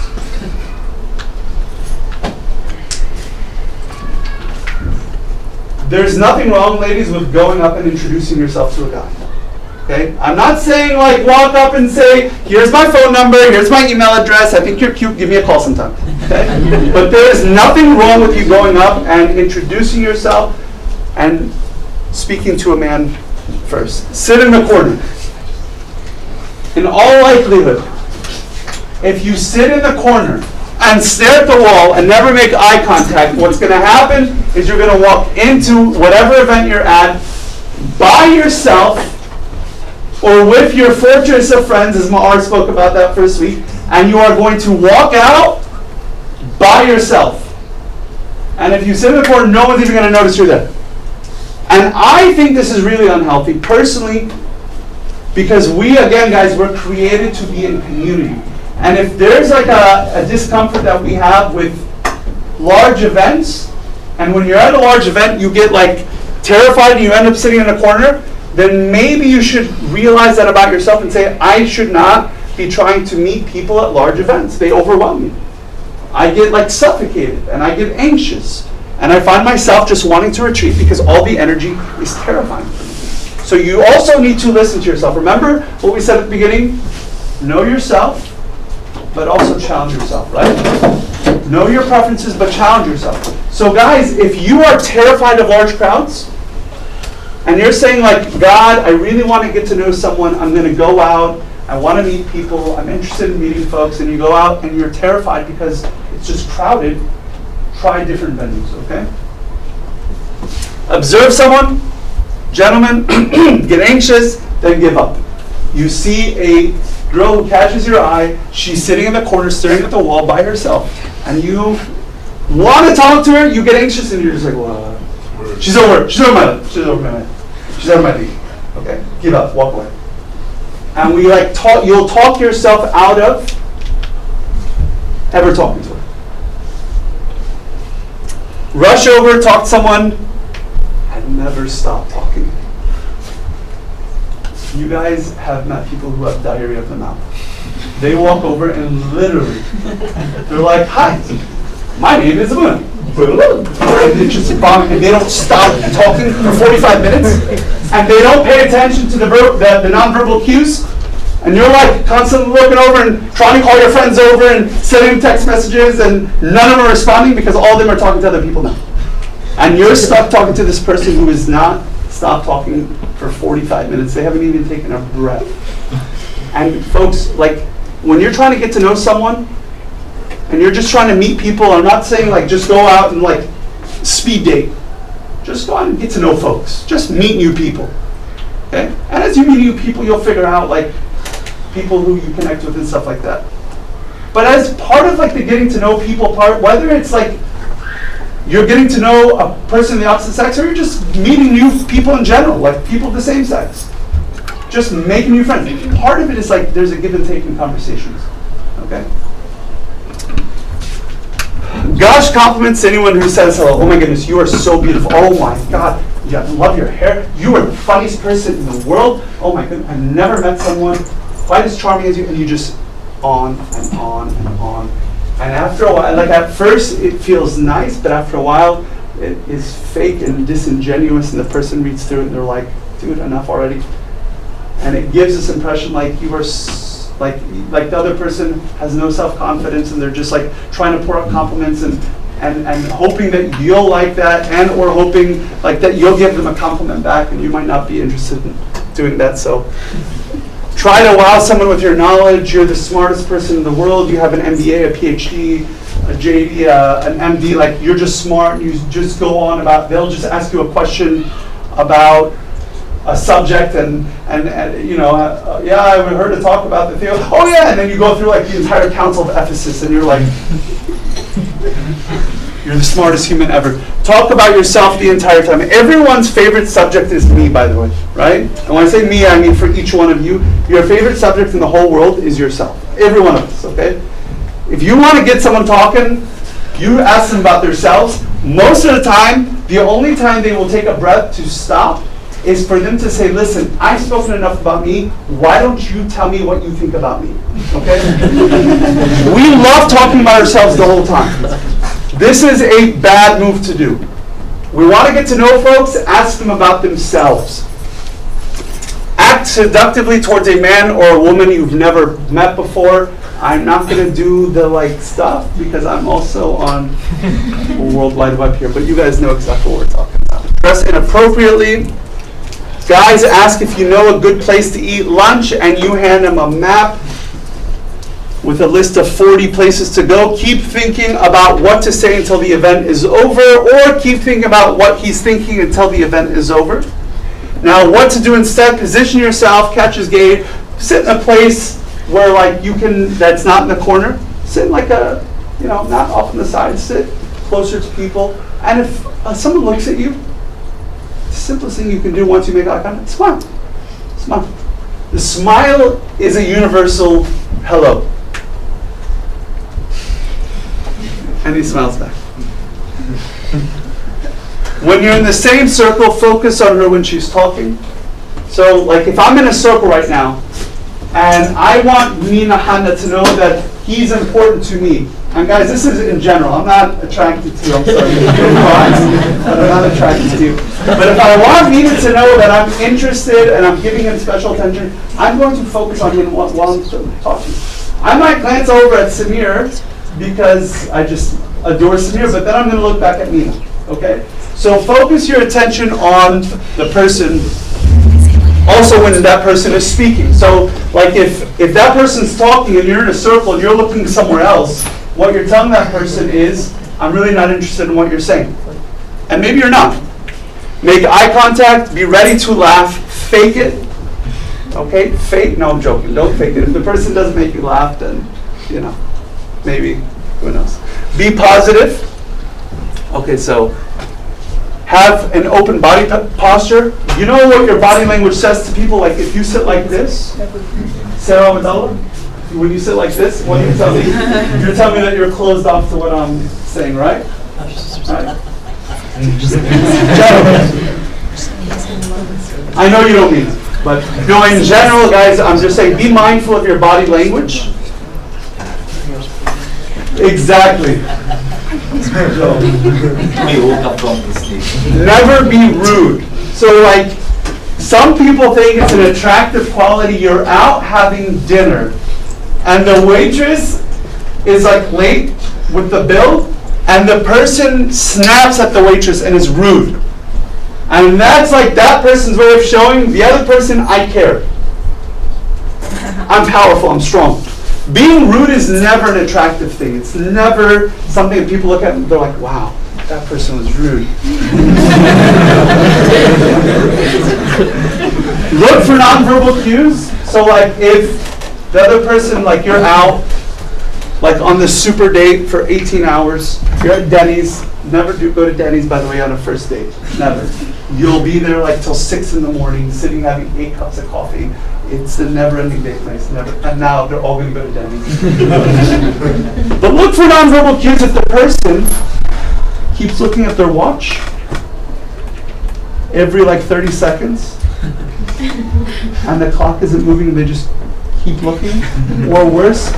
There's nothing wrong, ladies, with going up and introducing yourself to a guy. Okay? I'm not saying like walk up and say, here's my phone number, here's my email address, I think you're cute, give me a call sometime. Okay? But there is nothing wrong with you going up and introducing yourself and speaking to a man first. Sit in the corner. In all likelihood, if you sit in the corner and stare at the wall and never make eye contact, what's going to happen is you're going to walk into whatever event you're at by yourself or with your fortress of friends, as Ma'ar spoke about that first week, and you are going to walk out by yourself. And if you sit in the corner, no one's even going to notice you're there. And I think this is really unhealthy, personally, because we, again, guys, we're created to be in community. And if there's like a discomfort that we have with large events, and when you're at a large event, you get like terrified and you end up sitting in a corner, then maybe you should realize that about yourself and say, I should not be trying to meet people at large events. They overwhelm me. I get like suffocated and I get anxious. And I find myself just wanting to retreat because all the energy is terrifying for me. So you also need to listen to yourself. Remember what we said at the beginning? Know yourself, but also challenge yourself, right? Know your preferences, but challenge yourself. So guys, if you are terrified of large crowds, and you're saying like, God, I really want to get to know someone, I'm going to go out, I want to meet people, I'm interested in meeting folks, and you go out and you're terrified because it's just crowded, try different venues, okay? Observe someone, gentlemen, get anxious, then give up. You see a girl who catches your eye, she's sitting in the corner staring at the wall by herself, and you want to talk to her, you get anxious, and you're just like, well, she's over my life, she's out of my league. Okay, give up, walk away. And we like you'll talk yourself out of ever talking to her. Rush over, talk to someone, and never stop talking. You guys have met people who have diarrhea of the mouth. They walk over and literally, they're like, hi, my name is Abuna. And they just vomit, and they don't stop talking for 45 minutes, and they don't pay attention to the nonverbal cues, and you're like constantly looking over and trying to call your friends over and sending text messages, and none of them are responding because all of them are talking to other people now. And you're stuck talking to this person who is not stopped talking for 45 minutes. They haven't even taken a breath. And folks, like when you're trying to get to know someone, and you're just trying to meet people, I'm not saying like just go out and like speed date. Just go out and get to know folks. Just meet new people. Okay? And as you meet new people, you'll figure out like people who you connect with and stuff like that. But as part of like the getting to know people part, whether it's like you're getting to know a person of the opposite sex, or you're just meeting new people in general, like people of the same sex, just making new friends. Part of it is like there's a give and take in conversations. Okay? Gosh compliments anyone who says hello. Oh my goodness, you are so beautiful. Oh my God, yeah, I love your hair. You are the funniest person in the world. Oh my goodness, I've never met someone quite as charming as you. And you just on and on and on. And after a while, like at first it feels nice, but after a while it is fake and disingenuous, and the person reads through it and they're like, dude, enough already. And it gives this impression like you are like the other person has no self-confidence, and they're just like trying to pour out compliments and hoping that you'll like that, and or hoping like that you'll give them a compliment back, and you might not be interested in doing that. So try to wow someone with your knowledge. You're the smartest person in the world. You have an MBA, a PhD, a JD, an MD. Like you're just smart. You just go on about. They'll just ask you a question about a subject and you know, yeah, I heard a talk about the theory. Oh yeah, and then you go through like the entire Council of Ephesus, and you're like, you're the smartest human ever. Talk about yourself the entire time. Everyone's favorite subject is me, by the way, right? And when I say me, I mean for each one of you. Your favorite subject in the whole world is yourself. Every one of us, okay? If you want to get someone talking, you ask them about themselves. Most of the time, the only time they will take a breath to stop is for them to say, listen, I've spoken enough about me. Why don't you tell me what you think about me? Okay? We love talking about ourselves the whole time. This is a bad move to do. We want to get to know folks, ask them about themselves. Act seductively towards a man or a woman you've never met before. I'm not going to do the like stuff because I'm also on World Wide Web here, but you guys know exactly what we're talking about. Dress inappropriately. Guys ask if you know a good place to eat lunch and you hand them a map with a list of 40 places to go. Keep thinking about what to say until the event is over, or keep thinking about what he's thinking until the event is over. Now, what to do instead? Position yourself, catch his gaze, sit in a place where like you can, that's not in the corner. Sit in like a, you know, not off on the side, sit closer to people. And if someone looks at you, the simplest thing you can do once you make eye contact, smile. Smile. The smile is a universal hello. And he smiles back. When you're in the same circle, focus on her when she's talking. So, like, if I'm in a circle right now, and I want Mina Hanna to know that he's important to me. And guys, this is in general. I'm not attracted to you. I'm sorry. But I'm not attracted to you. But if I want Mina to know that I'm interested and I'm giving him special attention, I'm going to focus on him while I'm talking. I might glance over at Samir because I just adore Samir, but then I'm going to look back at Mina. Okay? So focus your attention on the person also when that person is speaking. So like if that person's talking and you're in a circle and you're looking somewhere else, what you're telling that person is, I'm really not interested in what you're saying. And maybe you're not. Make eye contact, be ready to laugh, fake it. Okay? Fake, no, I'm joking, don't fake it. If the person doesn't make you laugh, then, you know, maybe, who knows. Be positive. Okay, so have an open body posture. You know what your body language says to people? Like if you sit like this, Sarah Amadella, when you sit like this, what do you tell me? You're telling me that you're closed off to what I'm saying, right? Right. I know you don't mean it, but no, in general, guys, I'm just saying be mindful of your body language. Exactly. We woke up from the sleep. Never be rude. So like, some people think it's an attractive quality. You're out having dinner, and the waitress is like late with the bill, and the person snaps at the waitress and is rude. And that's like that person's way of showing the other person, I care. I'm powerful, I'm strong. Being rude is never an attractive thing. It's never something that people look at and they're like, wow, that person was rude. Look for nonverbal cues. So like if the other person, like you're out, like on this super date for 18 hours, you're at Denny's. Never do go to Denny's, by the way, on a first date. Never. You'll be there like till 6 in the morning, sitting having 8 cups of coffee. It's a never-ending date place. Never. And now they're all going to go to Denny's. But look for nonverbal cues. If the person keeps looking at their watch every like 30 seconds, and the clock isn't moving, and they just keep looking, or worse,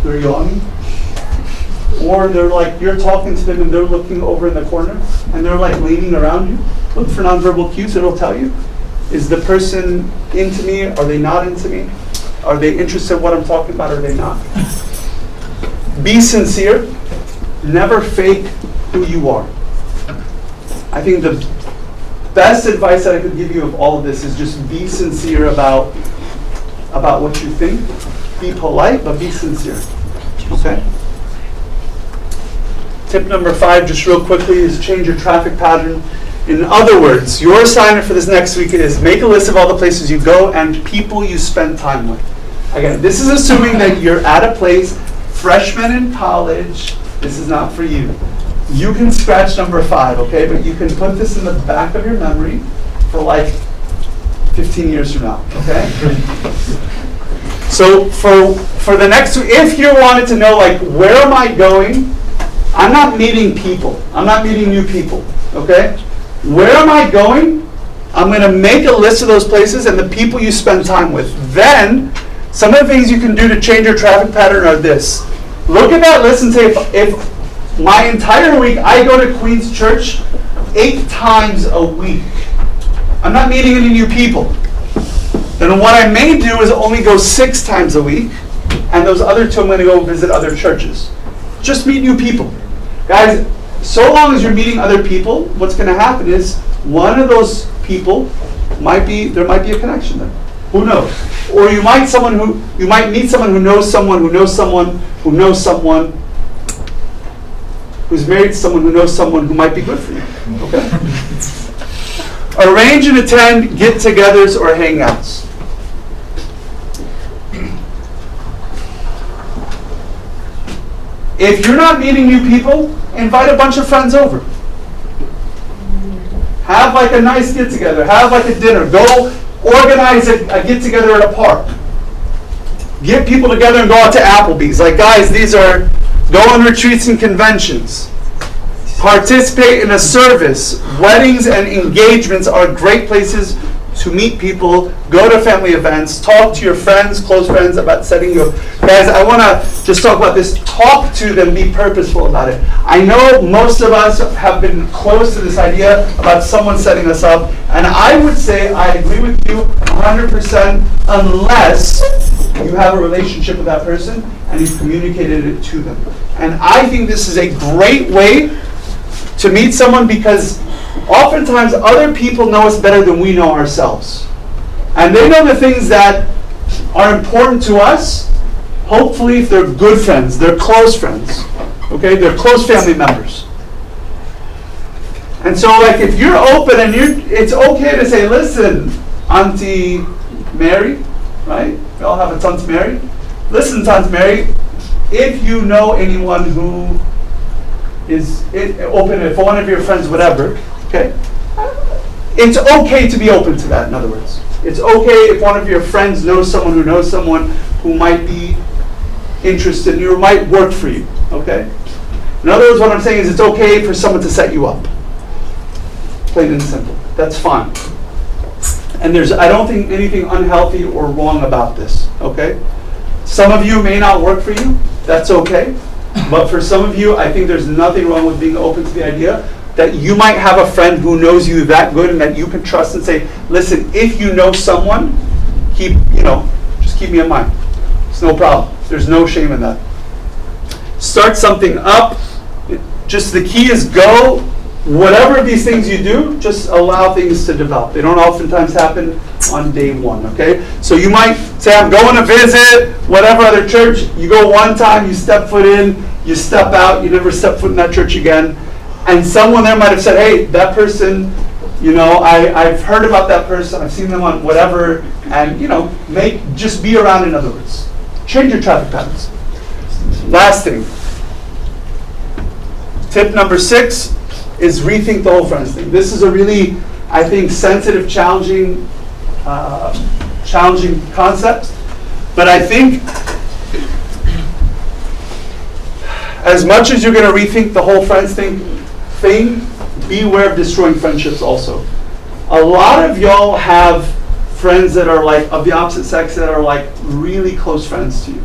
they're yawning. Or they're like, you're talking to them and they're looking over in the corner and they're like leaning around you. Look for nonverbal cues, it'll tell you. Is the person into me? Are they not into me? Are they interested in what I'm talking about? Or are they not? Be sincere. Never fake who you are. I think the best advice that I could give you of all of this is just be sincere about what you think. Be polite, but be sincere. Okay? Tip number 5, just real quickly, is change your traffic pattern. In other words, your assignment for this next week is make a list of all the places you go and people you spend time with. Again, this is assuming that you're at a place, freshman in college, this is not for you. You can scratch number 5, okay? But you can put this in the back of your memory for like 15 years from now, okay? So for the next, if you wanted to know, like, where am I going? I'm not meeting people. I'm not meeting new people, okay? Where am I going? I'm going to make a list of those places and the people you spend time with. Then, some of the things you can do to change your traffic pattern are this. Look at that list and say, if my entire week I go to Queens Church 8 times a week, I'm not meeting any new people. Then what I may do is only go 6 times a week, and those other 2 I'm going to go visit other churches. Just meet new people. Guys, so long as you're meeting other people, what's going to happen is one of those people there might be a connection there. Who knows? Or you might meet someone who knows someone who knows someone who knows someone who's married to someone who knows someone who might be good for you. Okay? Arrange and attend get-togethers or hangouts. If you're not meeting new people, invite a bunch of friends over. Have like a nice get-together. Have like a dinner. Go organize a get-together at a park. Get people together and go out to Applebee's. Like, guys, go on retreats and conventions. Participate in a service. Weddings and engagements are great places to meet people. Go to family events. Talk to your friends, close friends about setting you up. Guys, I want to just talk about this. Talk to them. Be purposeful about it. I know most of us have been close to this idea about someone setting us up. And I would say I agree with you 100% unless you have a relationship with that person and you've communicated it to them. And I think this is a great way to meet someone because oftentimes other people know us better than we know ourselves. And they know the things that are important to us, hopefully if they're good friends, they're close friends, okay? They're close family members. And so like if you're open and it's okay to say, listen, Auntie Mary, right? We all have a Aunt Mary. Listen, Aunt Mary, if you know anyone who is open, if one of your friends, whatever, okay? It's okay to be open to that, in other words. It's okay if one of your friends knows someone who might be interested in you or might work for you, okay? In other words, what I'm saying is it's okay for someone to set you up. Plain and simple. That's fine. And I don't think anything unhealthy or wrong about this, okay? Some of you may not work for you. That's okay. But for some of you, I think there's nothing wrong with being open to the idea that you might have a friend who knows you that good and that you can trust and say, listen, if you know someone, just keep me in mind. It's no problem. There's no shame in that. Start something up. Just the key is go. Whatever of these things you do, just allow things to develop. They don't oftentimes happen on day one, okay? So you might say, I'm going to visit whatever other church. You go one time, you step foot in, you step out, you never step foot in that church again. And someone there might have said, hey, that person, I've heard about that person, I've seen them on whatever, and, just be around, in other words. Change your traffic patterns. Last thing. Tip number 6 is rethink the whole friends thing. This is a really, I think, sensitive, challenging concept. But I think as much as you're going to rethink the whole friends thing, beware of destroying friendships also. A lot of y'all have friends that are like of the opposite sex that are like really close friends to you.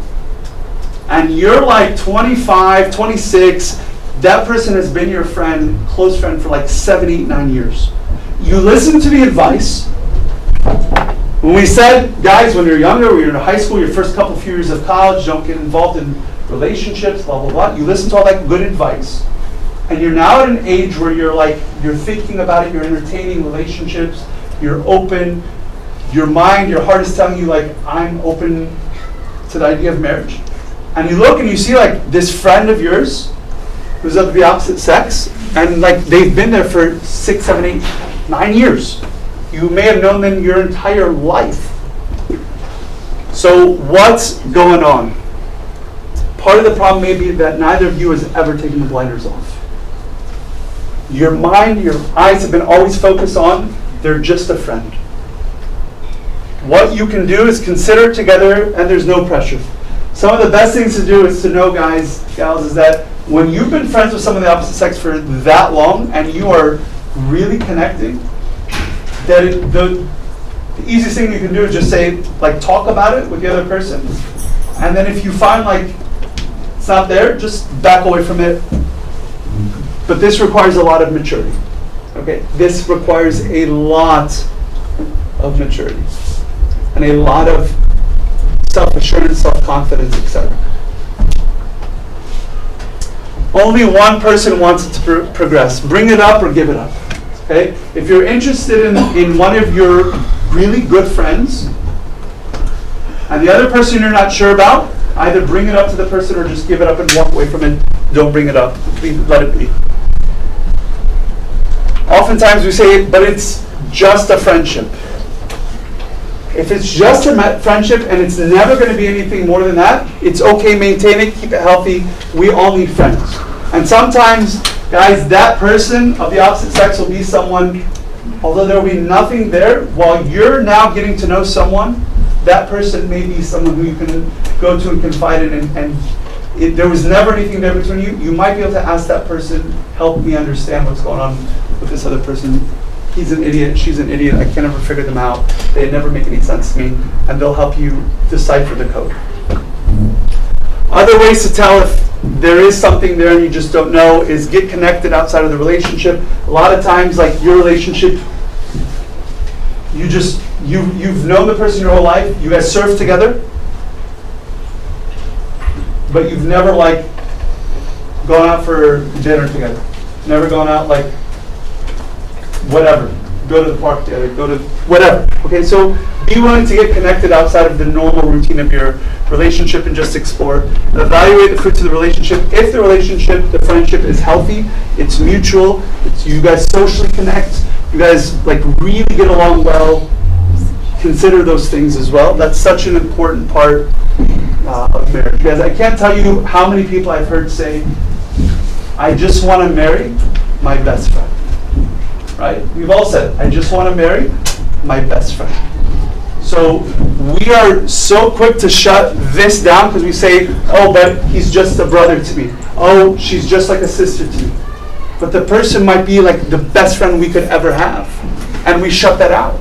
And you're like 25, 26, that person has been your friend, close friend for like 7, 8, 9 years. You listen to the advice. When we said, guys, when you're younger, when you're in high school, your first few years of college, don't get involved in relationships, blah, blah, blah. You listen to all that good advice. And you're now at an age where you're thinking about it, you're entertaining relationships, you're open, your mind, your heart is telling you like, I'm open to the idea of marriage. And you look and you see like this friend of yours, who's of the opposite sex, And like they've been there for 6, 7, 8, 9 years. You may have known them your entire life. So what's going on? Part of the problem may be that neither of you has ever taken the blinders off. Your mind, your eyes have been always focused on, they're just a friend. What you can do is consider it together, and there's no pressure. Some of the best things to do is to know, guys, gals, is that when you've been friends with someone of the opposite sex for that long, and you are really connecting, that the easiest thing you can do is just say, like, talk about it with the other person. And then if you find, like, it's not there, just back away from it. But this requires a lot of maturity. Okay? This requires a lot of maturity. And a lot of self-assurance, self-confidence, etc. Only one person wants it to progress. Bring it up or give it up. Okay? If you're interested in one of your really good friends, and the other person you're not sure about, either bring it up to the person or just give it up and walk away from it. Don't bring it up. Let it be. Oftentimes we say, but it's just a friendship. If it's just a friendship and it's never going to be anything more than that, it's okay, maintain it, keep it healthy. We all need friends. And sometimes, guys, that person of the opposite sex will be someone, although there will be nothing there, while you're now getting to know someone, that person may be someone who you can go to and confide in, and there was never anything there between you. You might be able to ask that person, help me understand what's going on with this other person. He's an idiot, she's an idiot, I can't ever figure them out. They never make any sense to me, and they'll help you decipher the code. Other ways to tell if there is something there and you just don't know is get connected outside of the relationship. A lot of times, like your relationship, you've known the person your whole life, you guys surf together, but you've never like gone out for dinner together. Never gone out like whatever. Go to the park together, go to whatever. Okay, so be willing to get connected outside of the normal routine of your relationship and just explore. Evaluate the fruits of the relationship. If the relationship, the friendship is healthy, it's mutual, you guys socially connect, you guys like really get along well, consider those things as well. That's such an important part of marriage. Guys, I can't tell you how many people I've heard say, I just want to marry my best friend. Right? We've all said, I just want to marry my best friend. So we are so quick to shut this down because we say, oh, but he's just a brother to me. Oh, she's just like a sister to me. But the person might be like the best friend we could ever have. And we shut that out.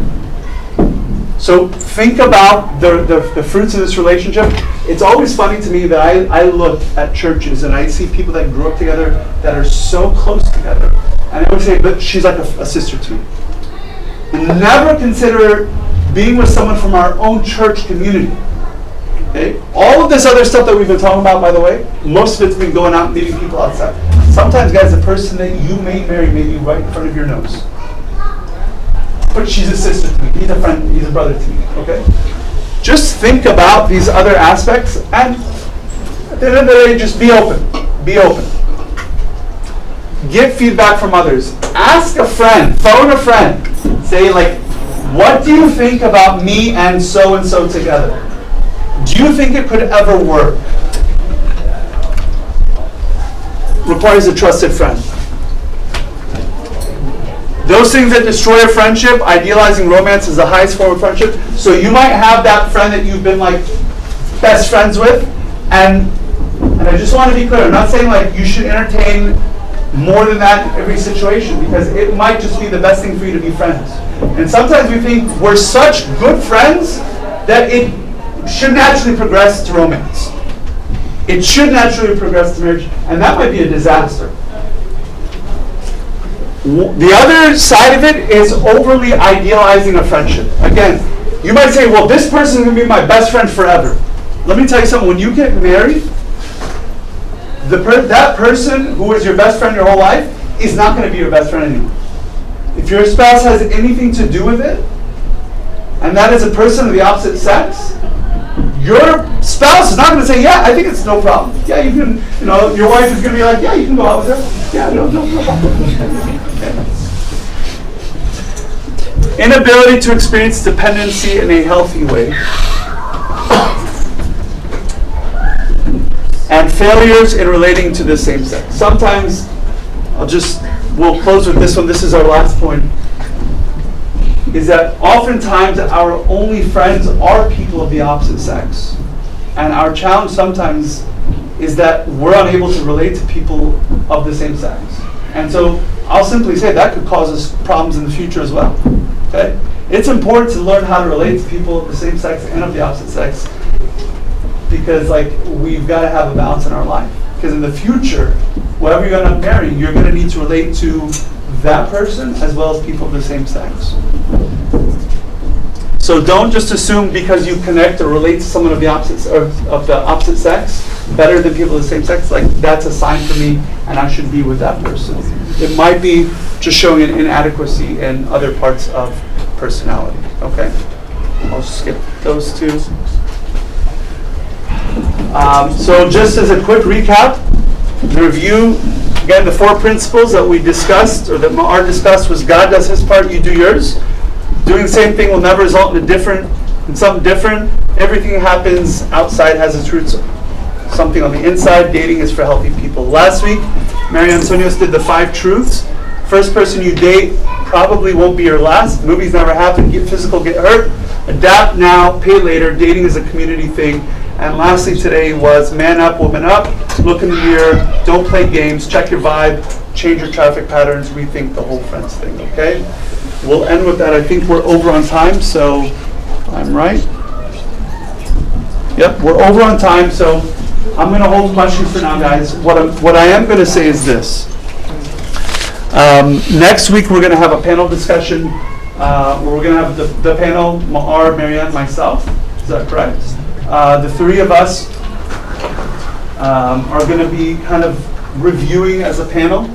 So think about the fruits of this relationship. It's always funny to me that I look at churches and I see people that grew up together that are so close together. And I would say, but she's like a sister to me. Never consider being with someone from our own church community. Okay? All of this other stuff that we've been talking about, by the way, most of it's been going out and meeting people outside. Sometimes, guys, the person that you may marry may be right in front of your nose. But she's a sister to me. He's a friend. He's a brother to me. Okay? Just think about these other aspects, and at the end of the day, just be open. Be open. Get feedback from others. Ask a friend. Phone a friend. Say, like, what do you think about me and so together? Do you think it could ever work? Requires a trusted friend. Those things that destroy a friendship, idealizing romance is the highest form of friendship. So you might have that friend that you've been like best friends with, and I just want to be clear, I'm not saying like you should entertain more than that in every situation, because it might just be the best thing for you to be friends. And sometimes we think we're such good friends that it should naturally progress to romance. It should naturally progress to marriage, and that might be a disaster. The other side of it is overly idealizing a friendship. Again, you might say, well, this person is going to be my best friend forever. Let me tell you something. When you get married, that person who is your best friend your whole life is not going to be your best friend anymore. If your spouse has anything to do with it, and that is a person of the opposite sex, your spouse is not going to say, yeah, I think it's no problem. Yeah, you can, your wife is going to be like, yeah, you can go out with her. Yeah, no problem. Okay. Inability to experience dependency in a healthy way. And failures in relating to the same sex. Sometimes, we'll close with this one. This is our last point. Is that oftentimes our only friends are people of the opposite sex. And our challenge sometimes is that we're unable to relate to people of the same sex. And so I'll simply say that could cause us problems in the future as well. Okay? It's important to learn how to relate to people of the same sex and of the opposite sex, because we've got to have a balance in our life. Because in the future, whoever you're going to marry, you're going to need to relate to that person as well as people of the same sex. So don't just assume because you connect or relate to someone of the opposite sex better than people of the same sex, that's a sign for me and I should be with that person. It might be just showing an inadequacy in other parts of personality. Okay? I'll skip those two. So just as a quick recap, the review, again, the 4 principles that we discussed, or that Ma'ar discussed, was God does his part, you do yours. Doing the same thing will never result in something different. Everything that happens outside has its roots something on the inside. Dating is for healthy people. Last week, Mary Antonios did the 5 truths. First person you date probably won't be your last. Movies never happen. Get physical, get hurt. Adapt now, pay later. Dating is a community thing. And lastly today was man up, woman up. Look in the mirror. Don't play games. Check your vibe. Change your traffic patterns. Rethink the whole friends thing. Okay? We'll end with that. I think we're over on time, so I'm right. Yep, we're over on time, so I'm going to hold questions for now, guys. What I am going to say is this. Next week we're going to have a panel discussion where we're going to have the panel, Ma'ar, Marianne, myself. Is that correct? The 3 of us are going to be kind of reviewing as a panel.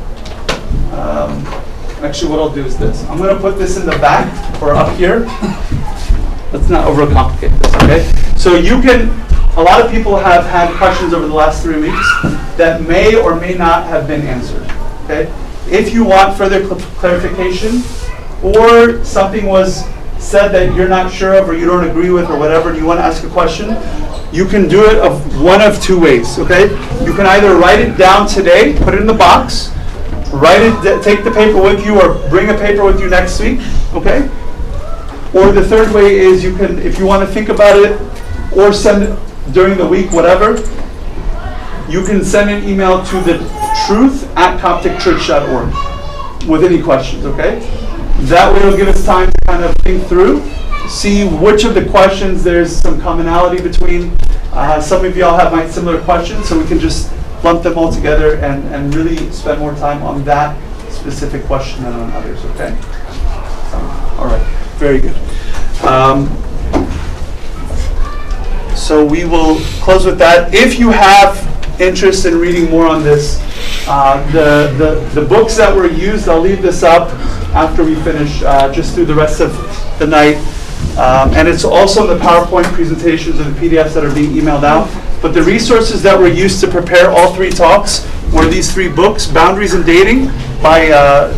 Actually, what I'll do is this. I'm going to put this in the back or up here. Let's not overcomplicate this, okay? So a lot of people have had questions over the last 3 weeks that may or may not have been answered, okay? If you want further clarification, or something was said that you're not sure of or you don't agree with or whatever, and you want to ask a question, you can do it one of 2 ways, okay? You can either write it down today, put it in the box, take the paper with you, or bring a paper with you next week, okay? Or the third way is you can, if you want to think about it, or send it during the week, whatever, you can send an email to the truth@copticchurch.org with any questions, okay? That way it'll give us time to kind of think through, see which of the questions there's some commonality between. Some of y'all have similar questions, so we can just lump them all together and really spend more time on that specific question than on others, okay? All right, very good. So we will close with that. If you have interest in reading more on this, the books that were used, I'll leave this up after we finish, just through the rest of the night. And it's also the PowerPoint presentations and the PDFs that are being emailed out. But the resources that were used to prepare all 3 talks were these 3 books: Boundaries in Dating by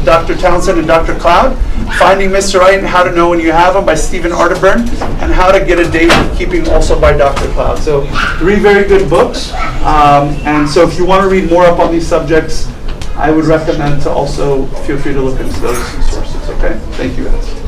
Dr. Townsend and Dr. Cloud, Finding Mr. Right and How to Know When You Have Him by Stephen Arterburn, and How to Get a Date with Keeping also by Dr. Cloud. So 3 very good books. And so if you want to read more up on these subjects, I would recommend to also feel free to look into those sources. Okay? Thank you, guys.